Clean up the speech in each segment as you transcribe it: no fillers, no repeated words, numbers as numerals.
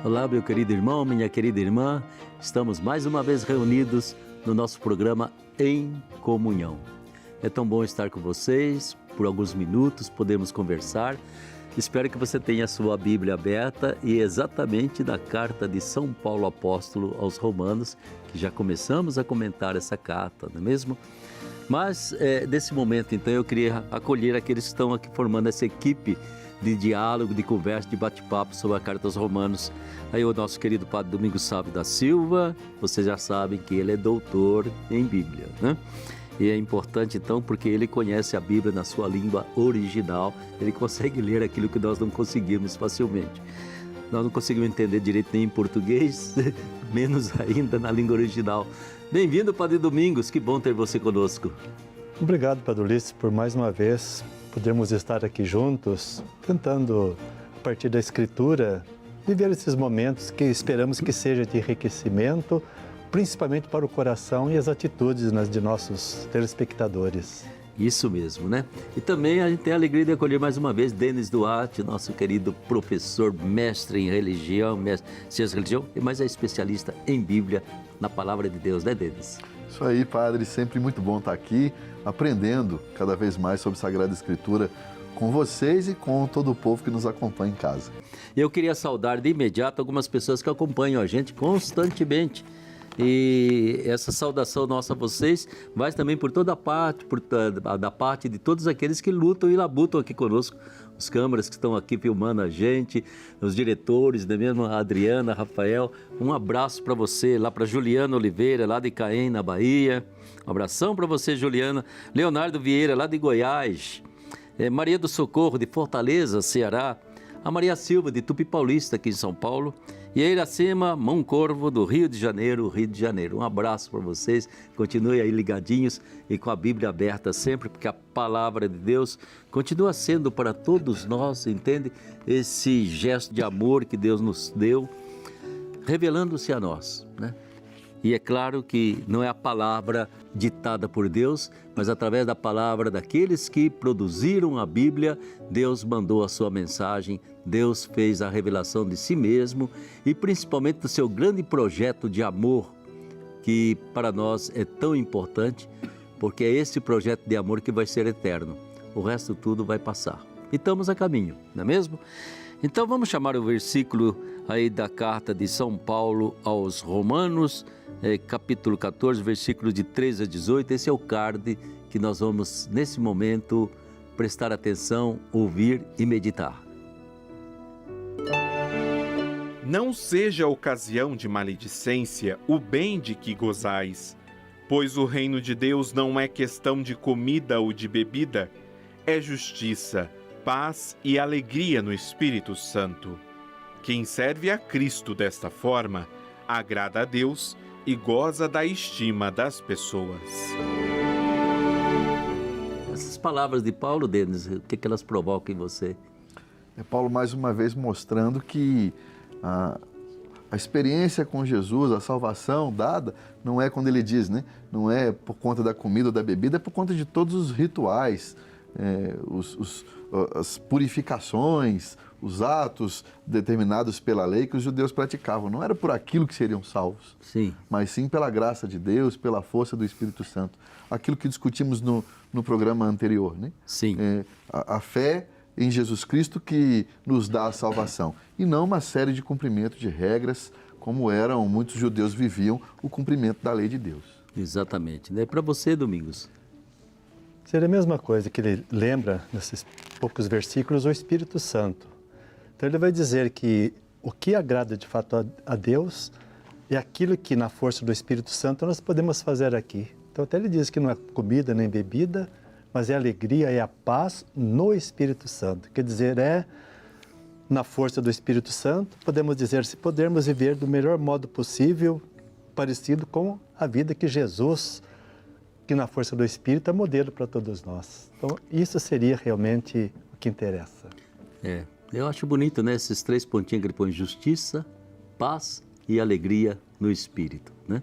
Olá, meu querido irmão, minha querida irmã. Estamos mais uma vez reunidos no nosso programa Em Comunhão. É tão bom estar com vocês, por alguns minutos podemos conversar. Espero que você tenha a sua Bíblia aberta e exatamente na carta de São Paulo Apóstolo aos Romanos, que já começamos a comentar essa carta, não é mesmo? Mas, nesse momento, então, eu queria acolher aqueles que estão aqui formando essa equipe de diálogo, de conversa, de bate-papo sobre a carta aos Romanos. Aí o nosso querido Padre Domingos Sávio da Silva, vocês já sabem que ele é doutor em Bíblia, né? E é importante então porque ele conhece a Bíblia na sua língua original, ele consegue ler aquilo que nós não conseguimos facilmente. Nós não conseguimos entender direito nem em português, menos ainda na língua original. Bem-vindo, Padre Domingos, que bom ter você conosco. Obrigado, Padre Ulisses, por mais uma vez podermos estar aqui juntos, tentando, a partir da Escritura, viver esses momentos que esperamos que seja de enriquecimento, principalmente para o coração e as atitudes de nossos telespectadores. Isso mesmo, né? E também a gente tem a alegria de acolher mais uma vez Denis Duarte, nosso querido professor, mestre em religião, mestre em ciência de religião, mas é especialista em Bíblia, na Palavra de Deus, né, Denis? Isso aí, padre, sempre muito bom estar aqui, aprendendo cada vez mais sobre Sagrada Escritura com vocês e com todo o povo que nos acompanha em casa. Eu queria saudar de imediato algumas pessoas que acompanham a gente constantemente. E essa saudação nossa a vocês vai também por toda a parte, da parte de todos aqueles que lutam e labutam aqui conosco, os câmeras que estão aqui filmando a gente, os diretores, né mesmo, a Adriana, Rafael, um abraço para você, lá para Juliana Oliveira, lá de Caém, na Bahia, um abração para você, Juliana, Leonardo Vieira, lá de Goiás, Maria do Socorro, de Fortaleza, Ceará, a Maria Silva, de Tupi Paulista, aqui em São Paulo, e a Iracema Moncorvo, do Rio de Janeiro, Um abraço para vocês, continuem aí ligadinhos e com a Bíblia aberta sempre, porque a palavra de Deus continua sendo para todos nós, entende? Esse gesto de amor que Deus nos deu, revelando-se a nós, né? E é claro que não é a palavra ditada por Deus, mas através da palavra daqueles que produziram a Bíblia, Deus mandou a sua mensagem, Deus fez a revelação de si mesmo e principalmente do seu grande projeto de amor, que para nós é tão importante, porque é esse projeto de amor que vai ser eterno. O resto tudo vai passar. E estamos a caminho, não é mesmo? Então vamos chamar o versículo aí da carta de São Paulo aos Romanos, capítulo 14, versículo de 13 a 18. Esse é o card que nós vamos, nesse momento, prestar atenção, ouvir e meditar. Não seja ocasião de maledicência o bem de que gozais, pois o reino de Deus não é questão de comida ou de bebida, é justiça, paz e alegria no Espírito Santo. Quem serve a Cristo desta forma, agrada a Deus e goza da estima das pessoas. Essas palavras de Paulo, Denis, o que elas provocam em você? É Paulo mais uma vez mostrando que a experiência com Jesus, a salvação dada, não é quando ele diz, né? Não é por conta da comida ou da bebida, é por conta de todos os rituais, as purificações, os atos determinados pela lei que os judeus praticavam. Não era por aquilo que seriam salvos, sim, mas sim pela graça de Deus, pela força do Espírito Santo. Aquilo que discutimos no programa anterior, né? Sim. A fé em Jesus Cristo que nos dá a salvação, e não uma série de cumprimentos de regras, como muitos judeus viviam o cumprimento da lei de Deus. Exatamente. Né? Para você, Domingos? Seria a mesma coisa que ele lembra, nesses poucos versículos, o Espírito Santo. Então ele vai dizer que o que agrada de fato a Deus é aquilo que na força do Espírito Santo nós podemos fazer aqui. Então até ele diz que não é comida nem bebida, mas é a alegria, é a paz no Espírito Santo. Quer dizer, na força do Espírito Santo, podemos dizer, se pudermos viver do melhor modo possível, parecido com a vida que Jesus, que na força do Espírito é modelo para todos nós. Então, isso seria realmente o que interessa. Eu acho bonito, né? Esses 3 pontinhos que ele põe: justiça, paz e alegria no Espírito, né?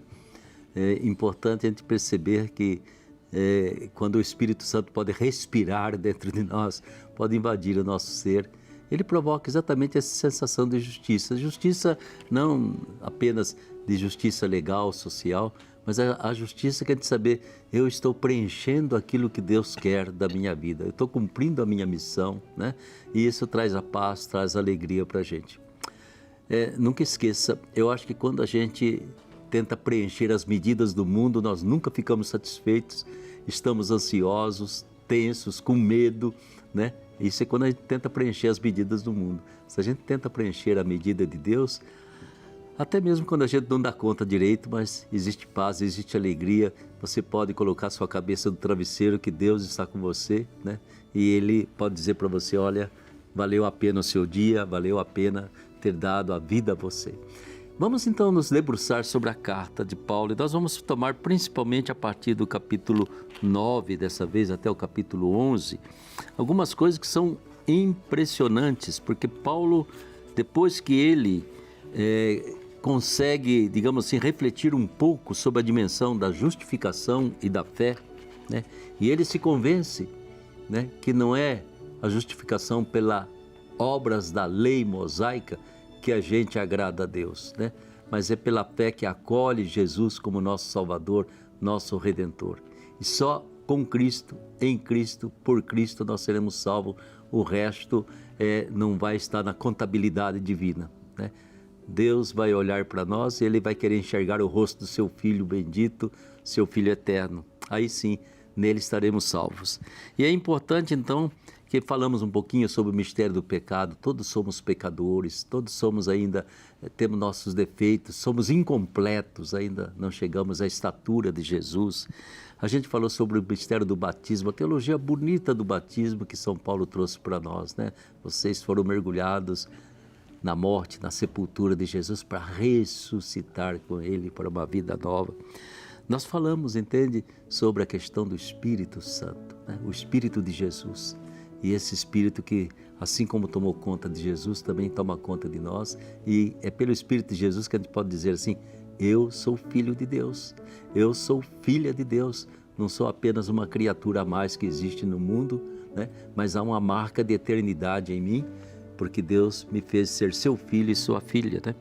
É importante a gente perceber que quando o Espírito Santo pode respirar dentro de nós, pode invadir o nosso ser ele provoca exatamente essa sensação de justiça. Justiça não apenas de justiça legal, social, mas a justiça quer dizer saber, eu estou preenchendo aquilo que Deus quer da minha vida, eu estou cumprindo a minha missão, né? E isso traz a paz, traz a alegria para a gente. Nunca esqueça, eu acho que quando a gente tenta preencher as medidas do mundo, nós nunca ficamos satisfeitos, estamos ansiosos, tensos, com medo, né? Isso é quando a gente tenta preencher as medidas do mundo. Se a gente tenta preencher a medida de Deus, até mesmo quando a gente não dá conta direito, mas existe paz, existe alegria, você pode colocar sua cabeça no travesseiro que Deus está com você, né? E Ele pode dizer para você, olha, valeu a pena o seu dia, valeu a pena ter dado a vida a você. Vamos então nos debruçar sobre a carta de Paulo e nós vamos tomar principalmente a partir do capítulo 9, dessa vez até o capítulo 11, algumas coisas que são impressionantes, porque Paulo, depois que ele consegue, digamos assim, refletir um pouco sobre a dimensão da justificação e da fé, né? E ele se convence, né, que não é a justificação pelas obras da lei mosaica que a gente agrada a Deus, né? Mas é pela fé que acolhe Jesus como nosso Salvador, nosso Redentor. E só com Cristo, em Cristo, por Cristo nós seremos salvos. O resto não vai estar na contabilidade divina, né? Deus vai olhar para nós e Ele vai querer enxergar o rosto do seu Filho bendito, seu Filho eterno. Aí sim, nele estaremos salvos. E é importante então que falamos um pouquinho sobre o mistério do pecado. Todos somos pecadores, todos somos ainda, temos nossos defeitos, somos incompletos, ainda não chegamos à estatura de Jesus. A gente falou sobre o mistério do batismo, a teologia bonita do batismo que São Paulo trouxe para nós, né? Vocês foram mergulhados na morte, na sepultura de Jesus para ressuscitar com Ele para uma vida nova. Nós falamos, entende, sobre a questão do Espírito Santo, né? O Espírito de Jesus. E esse Espírito que, assim como tomou conta de Jesus, também toma conta de nós. E é pelo Espírito de Jesus que a gente pode dizer assim, eu sou filho de Deus, eu sou filha de Deus. Não sou apenas uma criatura a mais que existe no mundo, né? Mas há uma marca de eternidade em mim, porque Deus me fez ser seu filho e sua filha, né?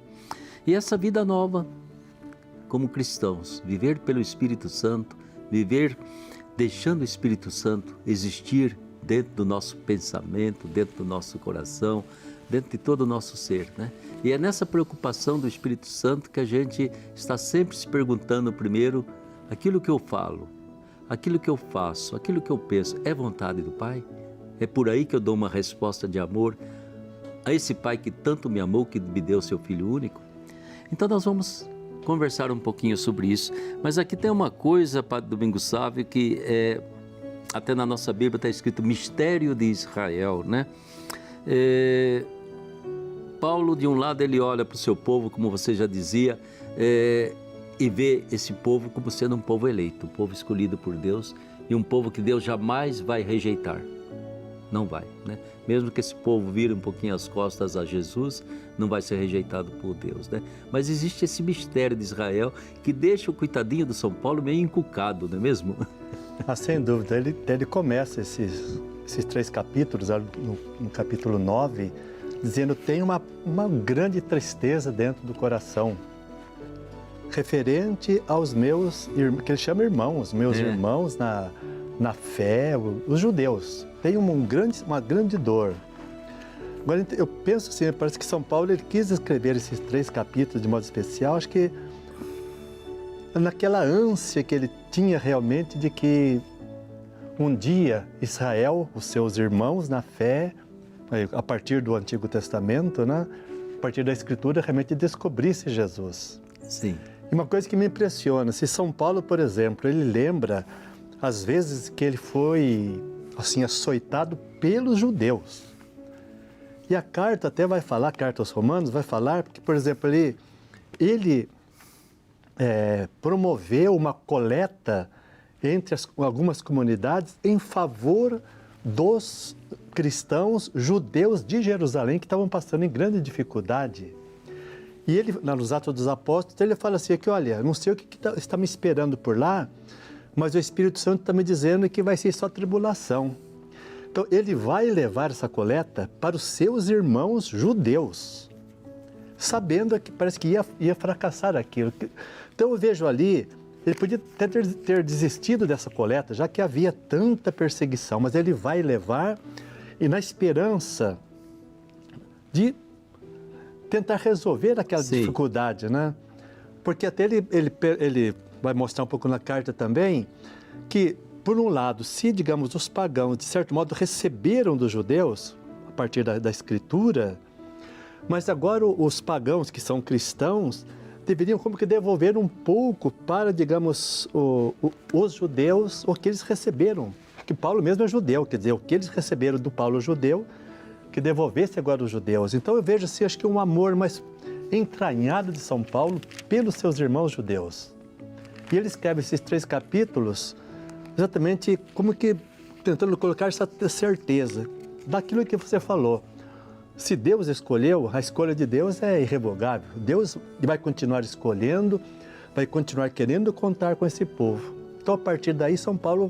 E essa vida nova, como cristãos, viver pelo Espírito Santo, viver deixando o Espírito Santo existir dentro do nosso pensamento, dentro do nosso coração, dentro de todo o nosso ser, né? E é nessa preocupação do Espírito Santo que a gente está sempre se perguntando primeiro, aquilo que eu falo, aquilo que eu faço, aquilo que eu penso, é vontade do Pai? É por aí que eu dou uma resposta de amor a esse Pai que tanto me amou, que me deu seu Filho único? Então nós vamos conversar um pouquinho sobre isso, mas aqui tem uma coisa, Padre Domingos Sávio, que até na nossa Bíblia está escrito Mistério de Israel, né? Paulo, de um lado, ele olha para o seu povo, como você já dizia, e vê esse povo como sendo um povo eleito, um povo escolhido por Deus e um povo que Deus jamais vai rejeitar. Não vai, né? Mesmo que esse povo vire um pouquinho as costas a Jesus, não vai ser rejeitado por Deus, né? Mas existe esse mistério de Israel que deixa o coitadinho do São Paulo meio encucado, não é mesmo? Sem dúvida, ele começa esses 3 capítulos, no capítulo 9, dizendo que tem uma grande tristeza dentro do coração, referente aos meus, que ele chama irmãos, meus irmãos na fé, os judeus. Tem uma grande dor. Agora, eu penso assim, parece que São Paulo ele quis escrever esses 3 capítulos de modo especial, acho que naquela ânsia que ele tinha realmente de que um dia Israel, os seus irmãos na fé, a partir do Antigo Testamento, né, a partir da Escritura, realmente descobrisse Jesus. Sim. E uma coisa que me impressiona, se São Paulo, por exemplo, ele lembra às vezes que ele foi assim açoitado pelos judeus. E a carta até vai falar, a carta aos Romanos vai falar, porque, por exemplo, ele promoveu uma coleta entre algumas comunidades em favor dos cristãos judeus de Jerusalém que estavam passando em grande dificuldade. E ele, nos Atos dos Apóstolos, ele fala assim, que olha, não sei o que está me esperando por lá, mas o Espírito Santo está me dizendo que vai ser só tribulação. Então, ele vai levar essa coleta para os seus irmãos judeus, sabendo que parece que ia fracassar aquilo. Então, eu vejo ali, ele podia ter desistido dessa coleta, já que havia tanta perseguição, mas ele vai levar e na esperança de tentar resolver aquela dificuldade, né? Porque até ele vai mostrar um pouco na carta também que, por um lado, se, digamos, os pagãos, de certo modo, receberam dos judeus, a partir da Escritura, mas agora os pagãos, que são cristãos, deveriam como que devolver um pouco para, digamos, os judeus, o que eles receberam. Que Paulo mesmo é judeu, quer dizer, o que eles receberam do Paulo judeu, que devolvesse agora os judeus. Então eu vejo, assim, acho que um amor mais entranhado de São Paulo pelos seus irmãos judeus. E ele escreve esses 3 capítulos exatamente como que tentando colocar essa certeza daquilo que você falou. Se Deus escolheu, a escolha de Deus é irrevogável. Deus vai continuar escolhendo, vai continuar querendo contar com esse povo. Então, a partir daí, São Paulo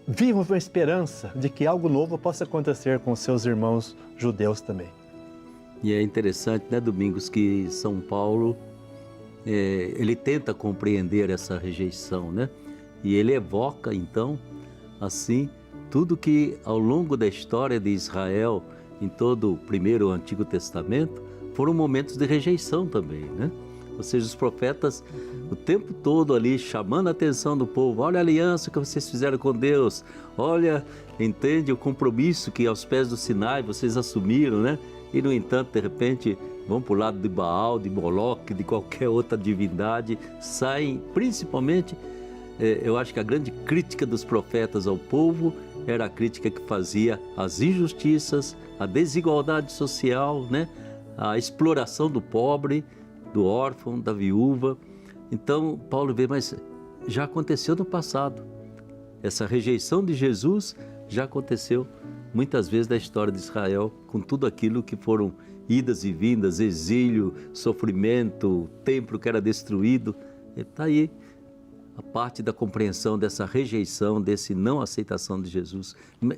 vive uma esperança de que algo novo possa acontecer com os seus irmãos judeus também. E é interessante, né, Domingos, que São Paulo, ele tenta compreender essa rejeição, né? E ele evoca, então, assim, tudo que ao longo da história de Israel, em todo o primeiro e Antigo Testamento, foram momentos de rejeição também, né? Ou seja, os profetas o tempo todo ali chamando a atenção do povo, olha a aliança que vocês fizeram com Deus, olha, entende o compromisso que aos pés do Sinai vocês assumiram, né? E no entanto, de repente, vão para o lado de Baal, de Moloque, de qualquer outra divindade, saem principalmente, eu acho que a grande crítica dos profetas ao povo era a crítica que fazia às injustiças, a desigualdade social, né? A exploração do pobre, do órfão, da viúva. Então, Paulo vê, mas já aconteceu no passado. Essa rejeição de Jesus já aconteceu muitas vezes na história de Israel, com tudo aquilo que foram idas e vindas, exílio, sofrimento, templo que era destruído. Está aí a parte da compreensão dessa rejeição, desse não aceitação de Jesus.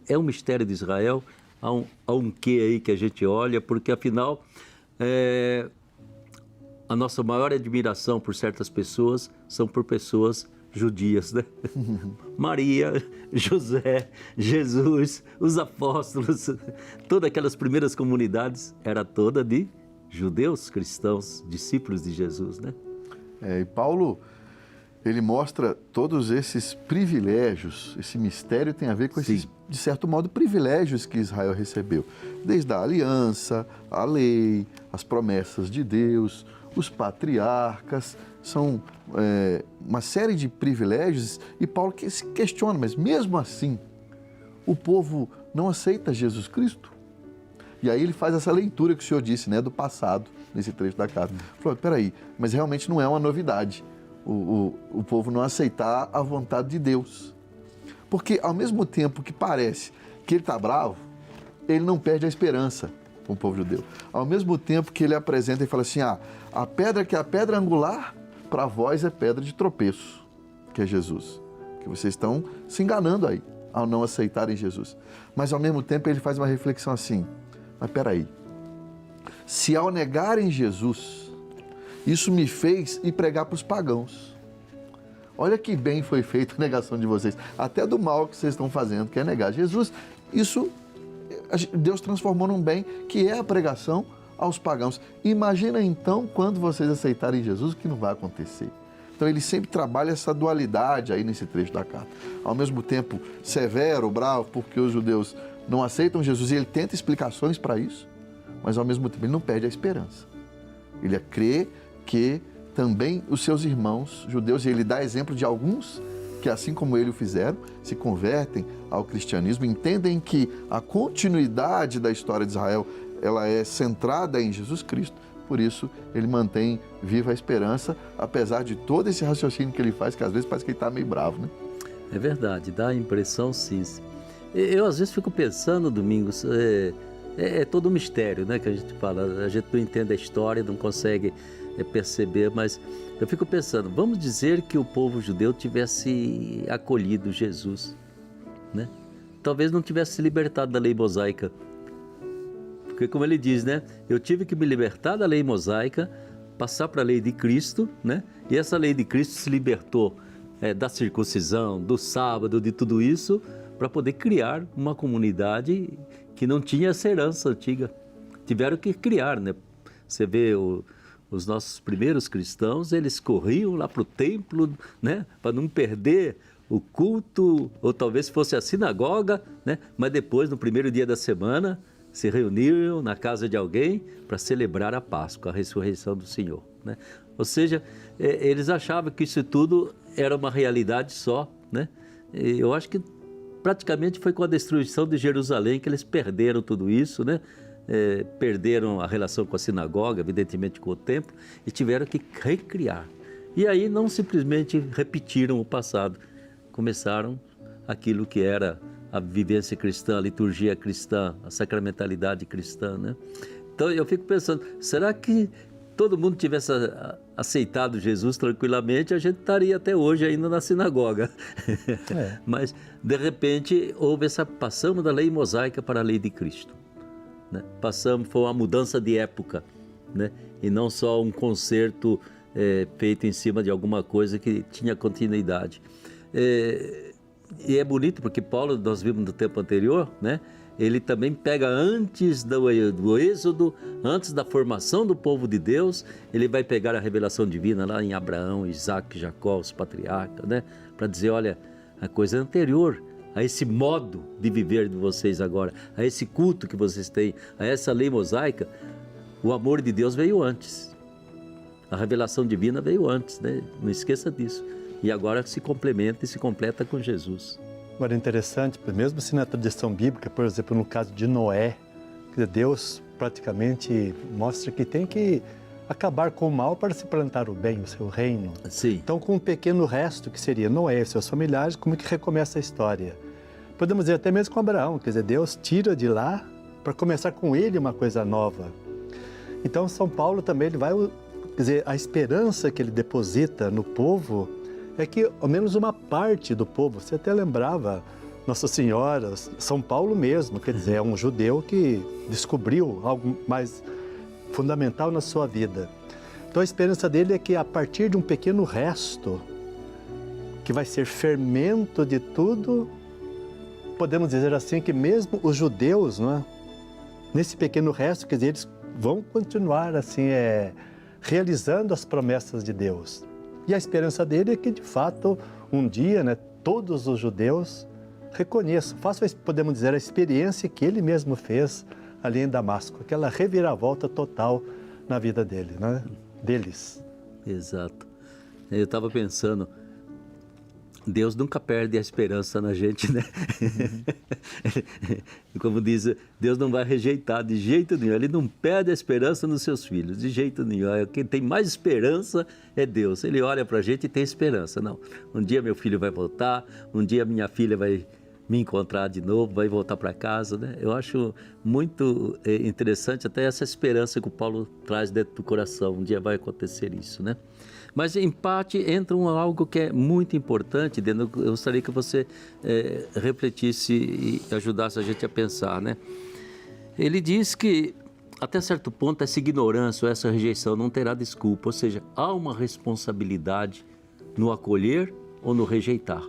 É um mistério de Israel, há um quê aí que a gente olha, porque afinal a nossa maior admiração por certas pessoas são por pessoas judias, né? Maria, José, Jesus, os apóstolos, todas aquelas primeiras comunidades era toda de judeus, cristãos, discípulos de Jesus, né? E Paulo, ele mostra todos esses privilégios, esse mistério tem a ver com esses, de certo modo, privilégios que Israel recebeu. Desde a aliança, a lei, as promessas de Deus, os patriarcas, são uma série de privilégios, e Paulo que se questiona, mas mesmo assim, o povo não aceita Jesus Cristo? E aí ele faz essa leitura que o senhor disse, né, do passado, nesse trecho da carta. Falou, peraí, mas realmente não é uma novidade o povo não aceitar a vontade de Deus. Porque ao mesmo tempo que parece que ele está bravo, ele não perde a esperança com o povo judeu. Ao mesmo tempo que ele apresenta e fala assim, a pedra que é a pedra angular, para vós é pedra de tropeço, que é Jesus. Que vocês estão se enganando aí, ao não aceitarem Jesus. Mas ao mesmo tempo ele faz uma reflexão assim, mas peraí, se ao negarem Jesus, isso me fez ir pregar para os pagãos. Olha que bem foi feita a negação de vocês, até do mal que vocês estão fazendo, que é negar Jesus. Isso Deus transformou num bem, que é a pregação aos pagãos. Imagina então, quando vocês aceitarem Jesus, o que não vai acontecer. Então ele sempre trabalha essa dualidade aí nesse trecho da carta. Ao mesmo tempo severo, bravo, porque os judeus não aceitam Jesus, e ele tenta explicações para isso, mas ao mesmo tempo ele não perde a esperança. Ele crê que também os seus irmãos judeus, e ele dá exemplo de alguns que, assim como ele o fizeram, se convertem ao cristianismo, entendem que a continuidade da história de Israel, ela é centrada em Jesus Cristo. Por isso, ele mantém viva a esperança, apesar de todo esse raciocínio que ele faz, que às vezes parece que ele está meio bravo, né? É verdade, dá a impressão, sim. Eu às vezes fico pensando, Domingos, é todo um mistério, né, que a gente fala, a gente não entende a história, não consegue perceber, mas eu fico pensando, vamos dizer que o povo judeu tivesse acolhido Jesus, né? talvez não tivesse se libertado da lei mosaica. Porque como ele diz, né? Eu tive que me libertar da lei mosaica, passar para a lei de Cristo, né? E essa lei de Cristo se libertou da circuncisão, do sábado, de tudo isso, para poder criar uma comunidade que não tinha essa herança antiga. Tiveram que criar, né? Você vê os nossos primeiros cristãos, eles corriam lá para o templo, né? Para não perder o culto, ou talvez fosse a sinagoga, né? Mas depois, no primeiro dia da semana, se reuniram na casa de alguém para celebrar a Páscoa, a ressurreição do Senhor, né? Ou seja, eles achavam que isso tudo era uma realidade só, né? E eu acho que praticamente foi com a destruição de Jerusalém que eles perderam tudo isso, né? Perderam a relação com a sinagoga, evidentemente com o templo, e tiveram que recriar. E aí não simplesmente repetiram o passado, começaram aquilo que era a vivência cristã, a liturgia cristã, a sacramentalidade cristã, né? Então eu fico pensando, será que todo mundo tivesse aceitado Jesus tranquilamente, a gente estaria até hoje ainda na sinagoga. Mas, de repente, passamos da lei mosaica para a lei de Cristo, né? Foi uma mudança de época, né? E não só um conserto feito em cima de alguma coisa que tinha continuidade. E é bonito porque Paulo, nós vimos no tempo anterior, né? Ele também pega antes do êxodo, antes da formação do povo de Deus, ele vai pegar a revelação divina lá em Abraão, Isaac, Jacó, os patriarcas, né? Para dizer, olha, a coisa anterior a esse modo de viver de vocês agora, a esse culto que vocês têm, a essa lei mosaica, o amor de Deus veio antes. A revelação divina veio antes, né? Não esqueça disso. E agora se complementa e se completa com Jesus. Agora, é interessante, mesmo assim na tradição bíblica, por exemplo, no caso de Noé, Deus praticamente mostra que tem que acabar com o mal para se plantar o bem, o seu reino. Sim. Então, com um pequeno resto, que seria Noé e seus familiares, como que recomeça a história? Podemos dizer até mesmo com Abraão, quer dizer, Deus tira de lá para começar com ele uma coisa nova. Então, São Paulo também, ele vai, quer dizer, a esperança que ele deposita no povo é que ao menos uma parte do povo, você até lembrava Nossa Senhora, São Paulo mesmo, quer dizer, é um judeu que descobriu algo mais fundamental na sua vida. Então a esperança dele é que a partir de um pequeno resto, que vai ser fermento de tudo, podemos dizer assim que mesmo os judeus, não é? Nesse pequeno resto, quer dizer, eles vão continuar assim, realizando as promessas de Deus. E a esperança dele é que, de fato, um dia, né, todos os judeus reconheçam, façam, podemos dizer, a experiência que ele mesmo fez ali em Damasco, aquela reviravolta total na vida dele, né? Deles. Exato. Eu estava pensando, Deus nunca perde a esperança na gente, né? Como diz, Deus não vai rejeitar de jeito nenhum. Ele não perde a esperança nos seus filhos, de jeito nenhum. Quem tem mais esperança é Deus. Ele olha para a gente e tem esperança. Não, um dia meu filho vai voltar, um dia minha filha vai me encontrar de novo, vai voltar para casa, né? Eu acho muito interessante até essa esperança que o Paulo traz dentro do coração. Um dia vai acontecer isso, né? Mas em parte entra algo que é muito importante, eu gostaria que você refletisse e ajudasse a gente a pensar, né? Ele diz que até certo ponto essa ignorância ou essa rejeição não terá desculpa, ou seja, há uma responsabilidade no acolher ou no rejeitar,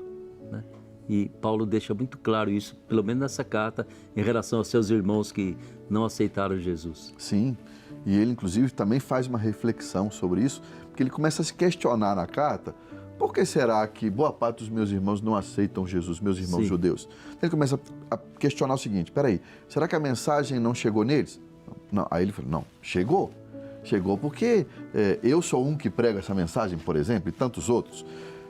né? E Paulo deixa muito claro isso, pelo menos nessa carta, em relação aos seus irmãos que não aceitaram Jesus. Sim, e ele inclusive também faz uma reflexão sobre isso, porque ele começa a se questionar na carta, por que será que boa parte dos meus irmãos não aceitam Jesus, meus irmãos Sim. judeus? Ele começa a questionar o seguinte, peraí, será que a mensagem não chegou neles? Não. Aí ele falou, não, chegou. Chegou porque eu sou um que prega essa mensagem, por exemplo, e tantos outros.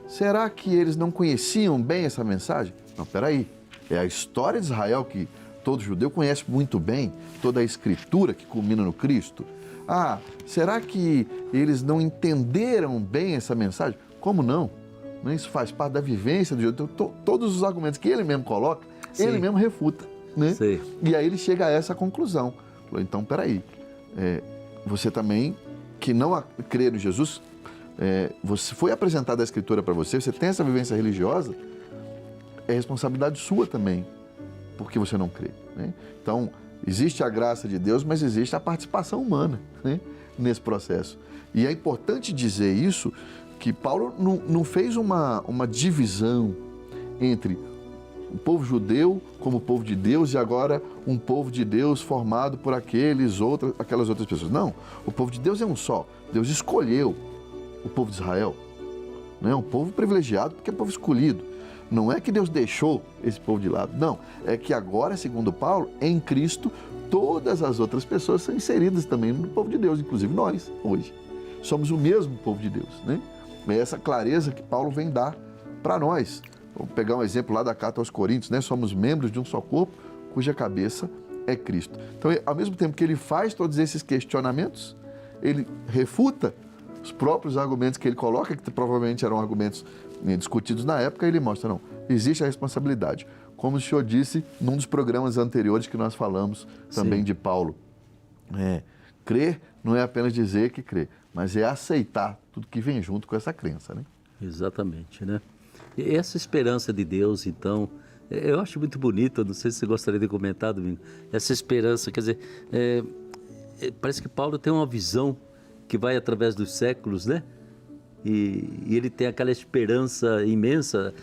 Será que eles não conheciam bem essa mensagem? Não, peraí, é a história de Israel que todo judeu conhece muito bem, toda a escritura que culmina no Cristo. Ah, será que eles não entenderam bem essa mensagem? Como não? Isso faz parte da vivência do judeu. Todos os argumentos que ele mesmo coloca, Sim. ele mesmo refuta, né? Sim. E aí ele chega a essa conclusão. Falou, então, peraí, você também, que não crê no Jesus, você foi apresentada a Escritura para você, você tem essa vivência religiosa, é responsabilidade sua também porque você não crê, né? Então, existe a graça de Deus, mas existe a participação humana, né, nesse processo. E é importante dizer isso, que Paulo não fez uma divisão entre o povo judeu como povo de Deus e agora um povo de Deus formado por aquelas outras pessoas. Não, o povo de Deus é um só. Deus escolheu o povo de Israel, né? Um povo privilegiado porque é povo escolhido. Não é que Deus deixou esse povo de lado, não. É que agora, segundo Paulo, em Cristo, todas as outras pessoas são inseridas também no povo de Deus, inclusive nós, hoje. Somos o mesmo povo de Deus, né? É essa clareza que Paulo vem dar para nós. Vamos pegar um exemplo lá da carta aos Coríntios, né? Somos membros de um só corpo, cuja cabeça é Cristo. Então, ao mesmo tempo que ele faz todos esses questionamentos, ele refuta os próprios argumentos que ele coloca, que provavelmente eram argumentos discutidos na época, ele mostra, não, existe a responsabilidade. Como o senhor disse num dos programas anteriores que nós falamos também de Paulo. Crer não é apenas dizer que crê, mas é aceitar tudo que vem junto com essa crença, né? Exatamente, né? E essa esperança de Deus, então, eu acho muito bonito, não sei se você gostaria de comentar, Domingo, essa esperança, quer dizer, parece que Paulo tem uma visão que vai através dos séculos, né? E ele tem aquela esperança imensa,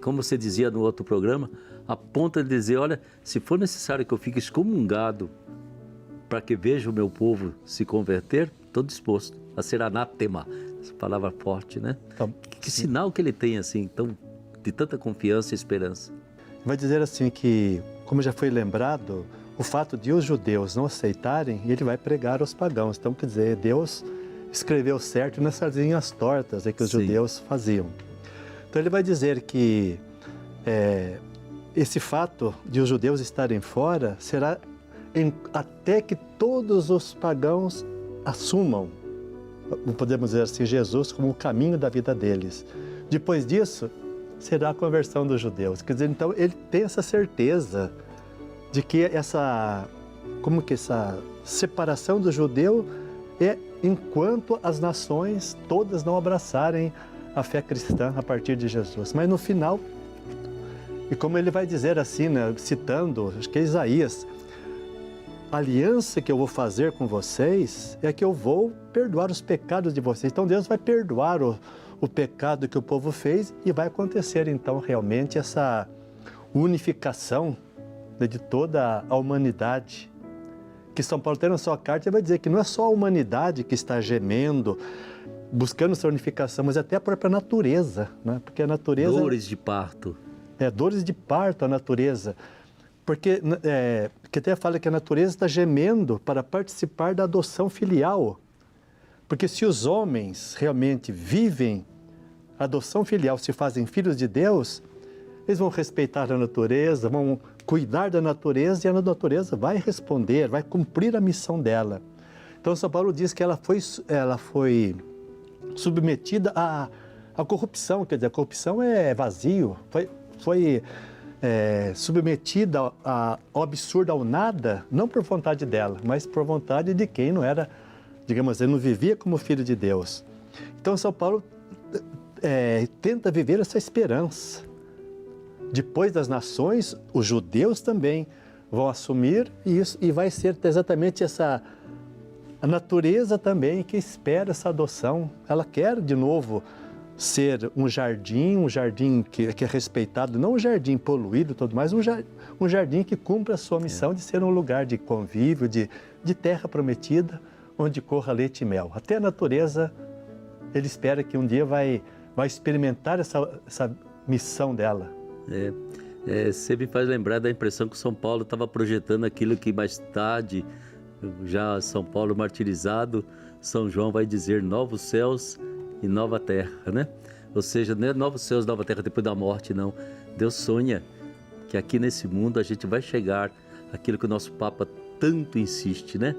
como você dizia no outro programa, a ponto de dizer, olha, se for necessário que eu fique excomungado para que veja o meu povo se converter, estou disposto a ser anátema. Essa palavra forte, né? Então, que sinal que ele tem, assim, então, de tanta confiança e esperança. Vai dizer assim que, como já foi lembrado, o fato de os judeus não aceitarem, ele vai pregar aos pagãos. Então, quer dizer, Deus escreveu certo nessas linhas tortas que os judeus faziam. Então, ele vai dizer que esse fato de os judeus estarem fora será até que todos os pagãos assumam, podemos dizer assim, Jesus como o caminho da vida deles. Depois disso, será a conversão dos judeus. Quer dizer, então, ele tem essa certeza de que essa separação do judeu é enquanto as nações todas não abraçarem a fé cristã a partir de Jesus. Mas no final, e como ele vai dizer assim, né, citando, acho que é Isaías, a aliança que eu vou fazer com vocês é que eu vou perdoar os pecados de vocês. Então Deus vai perdoar o pecado que o povo fez e vai acontecer então realmente essa unificação de toda a humanidade. Que São Paulo tem na sua carta, ele vai dizer que não é só a humanidade que está gemendo, buscando essa unificação, mas até a própria natureza, né? Porque a natureza... Dores de parto. Dores de parto a natureza. Porque até fala que a natureza está gemendo para participar da adoção filial. Porque se os homens realmente vivem a adoção filial, se fazem filhos de Deus, eles vão respeitar a natureza, vão cuidar da natureza e a natureza vai responder, vai cumprir a missão dela. Então, São Paulo diz que ela foi submetida à corrupção, quer dizer, a corrupção é vazio, foi submetida ao absurdo, ao nada, não por vontade dela, mas por vontade de quem não era, digamos assim, não vivia como filho de Deus. Então, São Paulo tenta viver essa esperança. Depois das nações, os judeus também vão assumir isso e vai ser exatamente a natureza também que espera essa adoção. Ela quer de novo ser um jardim que é respeitado, não um jardim poluído, tudo mais, um jardim que cumpre a sua missão de ser um lugar de convívio, de terra prometida, onde corra leite e mel. Até a natureza, ele espera que um dia vai experimentar essa missão dela. Você me faz lembrar da impressão que São Paulo estava projetando aquilo que mais tarde, já São Paulo martirizado, São João vai dizer novos céus e nova terra, né? Ou seja, não é novos céus e nova terra depois da morte, não. Deus sonha que aqui nesse mundo a gente vai chegar àquilo que o nosso Papa tanto insiste, né?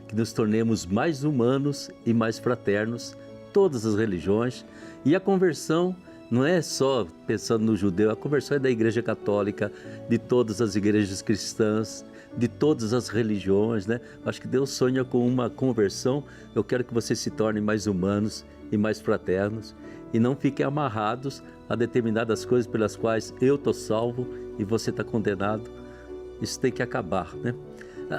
Que nos tornemos mais humanos e mais fraternos, todas as religiões, e a conversão não é só pensando no judeu, a conversão é da Igreja Católica, de todas as igrejas cristãs, de todas as religiões, né? Acho que Deus sonha com uma conversão. Eu quero que vocês se tornem mais humanos e mais fraternos e não fiquem amarrados a determinadas coisas pelas quais eu estou salvo e você está condenado. isso tem que acabar, né?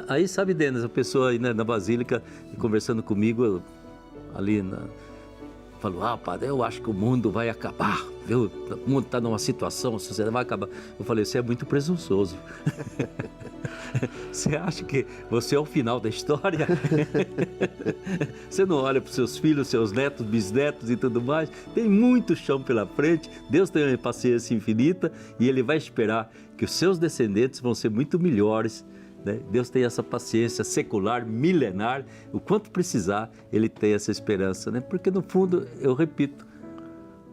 Aí, sabe, Denis, a pessoa aí na Basílica, conversando comigo ali, falou, padre, eu acho que o mundo vai acabar, viu? O mundo está numa situação, a sociedade vai acabar. Eu falei, você é muito presunçoso. Você acha que você é o final da história? Você não olha para os seus filhos, seus netos, bisnetos e tudo mais? Tem muito chão pela frente, Deus tem uma paciência infinita e Ele vai esperar que os seus descendentes vão ser muito melhores, né? Deus tem essa paciência secular, milenar, o quanto precisar, Ele tem essa esperança, né? Porque no fundo, eu repito,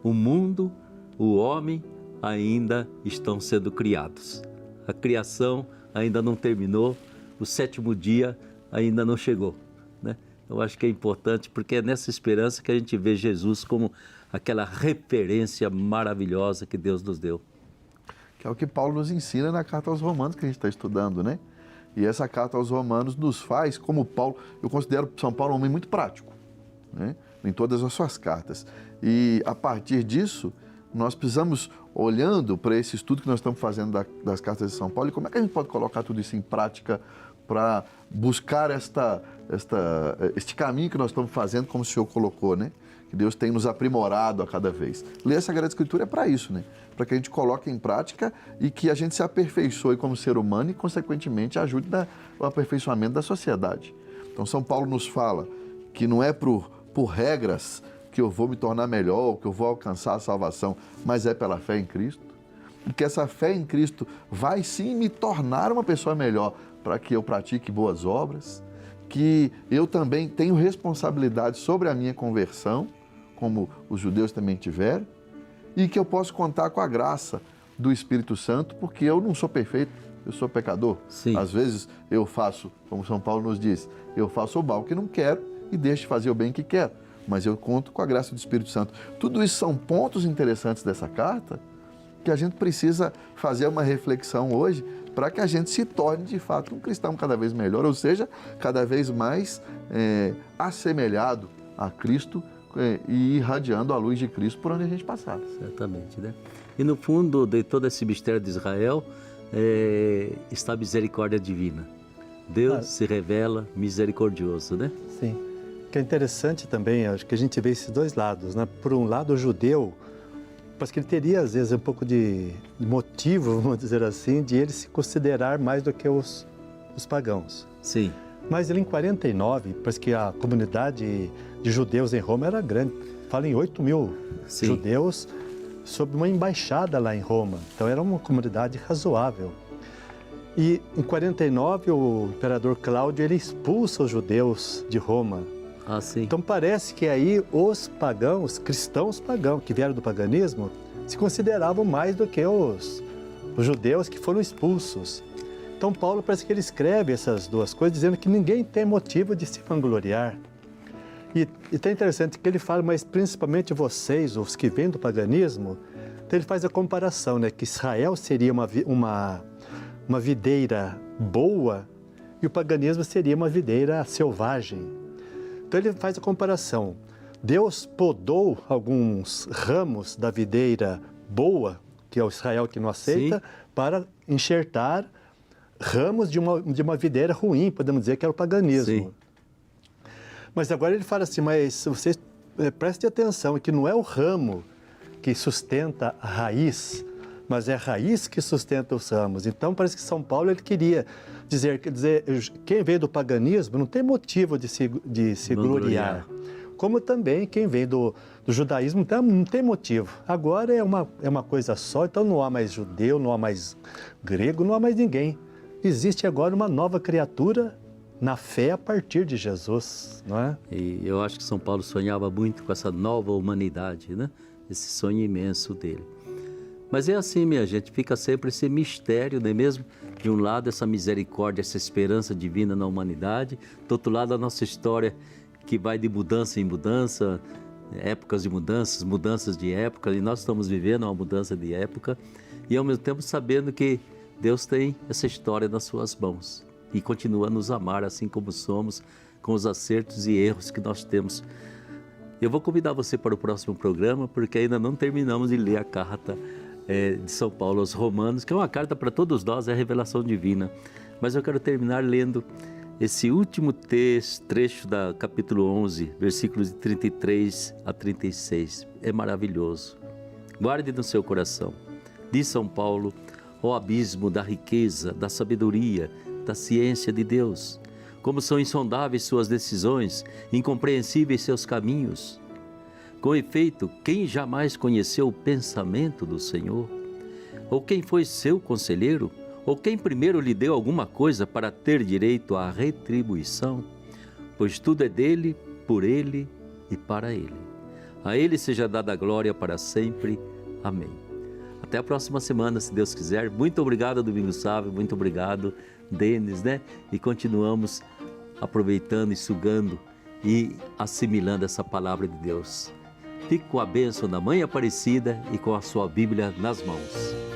o mundo, o homem ainda estão sendo criados. A criação ainda não terminou, o 7º dia ainda não chegou, né? Eu acho que é importante porque é nessa esperança que a gente vê Jesus como aquela referência maravilhosa que Deus nos deu. Que é o que Paulo nos ensina na carta aos Romanos que a gente está estudando, né? E essa carta aos Romanos nos faz, como Paulo, eu considero São Paulo um homem muito prático, né? Em todas as suas cartas. E a partir disso, nós precisamos, olhando para esse estudo que nós estamos fazendo das cartas de São Paulo, e como é que a gente pode colocar tudo isso em prática para buscar este caminho que nós estamos fazendo, como o Senhor colocou, né? Que Deus tem nos aprimorado a cada vez. Ler a Sagrada Escritura é para isso, né? Para que a gente coloque em prática e que a gente se aperfeiçoe como ser humano e, consequentemente, ajude no aperfeiçoamento da sociedade. Então, São Paulo nos fala que não é por regras que eu vou me tornar melhor, que eu vou alcançar a salvação, mas é pela fé em Cristo. E que essa fé em Cristo vai sim me tornar uma pessoa melhor para que eu pratique boas obras, que eu também tenho responsabilidade sobre a minha conversão, como os judeus também tiveram, e que eu posso contar com a graça do Espírito Santo, porque eu não sou perfeito, eu sou pecador. Sim. Às vezes eu faço, como São Paulo nos diz, eu faço o mal que não quero e deixo de fazer o bem que quero, mas eu conto com a graça do Espírito Santo. Tudo isso são pontos interessantes dessa carta que a gente precisa fazer uma reflexão hoje para que a gente se torne, de fato, um cristão cada vez melhor, ou seja, cada vez mais assemelhado a Cristo e irradiando a luz de Cristo por onde a gente passar. Certamente, né? E no fundo de todo esse mistério de Israel está a misericórdia divina. Deus se revela misericordioso, né? Sim. O que é interessante também, acho que a gente vê esses dois lados, né? Por um lado, o judeu, parece que ele teria, às vezes, um pouco de motivo, vamos dizer assim, de ele se considerar mais do que os pagãos. Sim. Mas ele, em 49, parece que a comunidade de judeus em Roma era grande. Fala em 8.000 judeus sob uma embaixada lá em Roma. Então, era uma comunidade razoável. E, em 49, o imperador Cláudio, ele expulsa os judeus de Roma. Ah, sim. Então parece que aí os pagãos, cristãos pagãos que vieram do paganismo, se consideravam mais do que os judeus que foram expulsos. Então Paulo parece que ele escreve essas duas coisas dizendo que ninguém tem motivo de se vangloriar. E é interessante que ele fala, mas principalmente vocês, os que vêm do paganismo, então ele faz a comparação, né, que Israel seria uma videira boa e o paganismo seria uma videira selvagem. Então ele faz a comparação. Deus podou alguns ramos da videira boa, que é o Israel que não aceita, para enxertar ramos de uma videira ruim, podemos dizer que era o paganismo. Sim. Mas agora ele fala assim, mas vocês prestem atenção, que não é o ramo que sustenta a raiz, mas é a raiz que sustenta os ramos. Então parece que São Paulo ele queria dizer, quem veio do paganismo não tem motivo de se gloriar. Como também quem vem do judaísmo não tem motivo. Agora é uma coisa só, então não há mais judeu, não há mais grego, não há mais ninguém. Existe agora uma nova criatura na fé a partir de Jesus, não é? E eu acho que São Paulo sonhava muito com essa nova humanidade, né? Esse sonho imenso dele. Mas é assim, minha gente, fica sempre esse mistério, não é mesmo? De um lado, essa misericórdia, essa esperança divina na humanidade. Do outro lado, a nossa história que vai de mudança em mudança, épocas de mudanças de época. E nós estamos vivendo uma mudança de época. E, ao mesmo tempo, sabendo que Deus tem essa história nas suas mãos. E continua a nos amar assim como somos, com os acertos e erros que nós temos. Eu vou convidar você para o próximo programa, porque ainda não terminamos de ler a carta de São Paulo aos Romanos, que é uma carta para todos nós, é a revelação divina. Mas eu quero terminar lendo esse último trecho da capítulo 11, versículos de 33 a 36. É maravilhoso. Guarde no seu coração. Diz São Paulo: ó abismo da riqueza, da sabedoria, da ciência de Deus! Como são insondáveis suas decisões, incompreensíveis seus caminhos! Com efeito, quem jamais conheceu o pensamento do Senhor? Ou quem foi seu conselheiro? Ou quem primeiro lhe deu alguma coisa para ter direito à retribuição? Pois tudo é dele, por ele e para ele. A ele seja dada a glória para sempre. Amém. Até a próxima semana, se Deus quiser. Muito obrigado, Domingos Sávio. Muito obrigado, Denis, né? E continuamos aproveitando e sugando e assimilando essa palavra de Deus. Fique com a bênção da Mãe Aparecida e com a sua Bíblia nas mãos.